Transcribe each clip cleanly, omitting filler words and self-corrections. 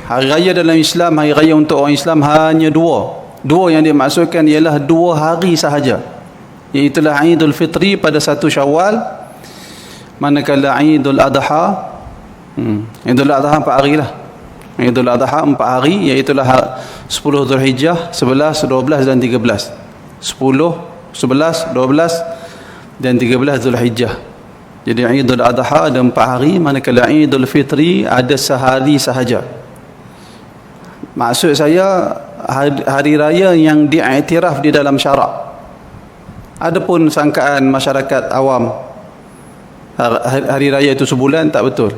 Hari raya dalam Islam, hari raya untuk orang Islam hanya dua yang dimaksudkan ialah 2 hari sahaja, iaitulah Aidul Fitri pada 1 Syawal, manakala Aidul Adha, Aidul Adha 4 hari lah. Aidul Adha 4 hari, iaitulah 10 Zulhijjah, 11, 12 dan 13. 10, 11, 12 dan 13 Zulhijjah. Jadi Aidul Adha ada 4 hari, manakala Aidul Fitri ada sehari sahaja. Maksud saya hari raya yang diiktiraf di dalam syarak. Adapun sangkaan masyarakat awam hari raya itu sebulan, tak betul.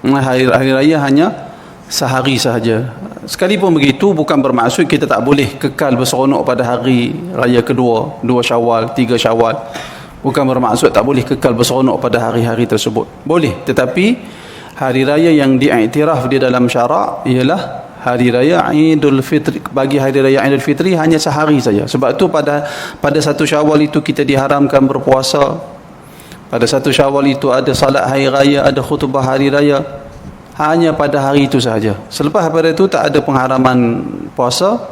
Hari raya hanya sehari sahaja. Sekalipun begitu, bukan bermaksud kita tak boleh kekal berseronok pada hari raya kedua, 2 Syawal, 3 Syawal. Bukan bermaksud tak boleh kekal berseronok pada hari-hari tersebut. Boleh, tetapi hari raya yang diiktiraf di dalam syarak ialah hari raya Aidul Fitri. Bagi hari raya Aidul Fitri hanya sehari saja. Sebab tu pada 1 Syawal itu kita diharamkan berpuasa. Pada 1 Syawal itu ada salat hari raya, ada khutbah hari raya. Hanya pada hari itu sahaja. Selepas pada itu tak ada pengharaman puasa,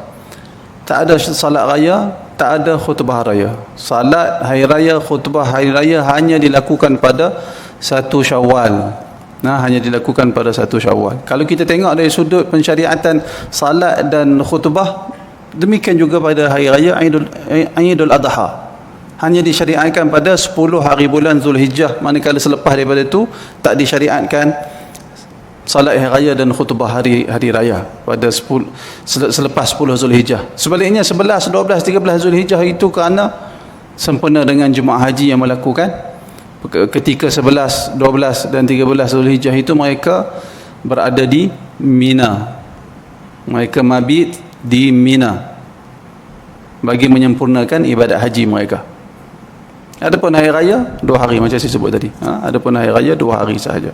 tak ada salat raya, tak ada khutbah raya. Salat hari raya, khutbah hari raya hanya dilakukan pada 1 Syawal. Hanya dilakukan pada 1 Syawal. Kalau kita tengok dari sudut pensyariatan salat dan khutbah, demikian juga pada hari raya Aidul Adha. Hanya disyariatkan pada 10 hari bulan Zulhijjah, manakala selepas daripada itu tak disyariatkan salat hari raya dan khutbah hari raya pada selepas 10 Zulhijjah. Sebaliknya 11, 12, 13 Zulhijjah itu kerana sempena dengan jemaah haji yang melakukan ketika 11, 12 dan 13 Zulhijjah itu mereka berada di Mina. Mereka mabit di Mina bagi menyempurnakan ibadat haji mereka. Adapun hari raya 2 hari macam saya sebut tadi. Adapun hari raya 2 hari sahaja.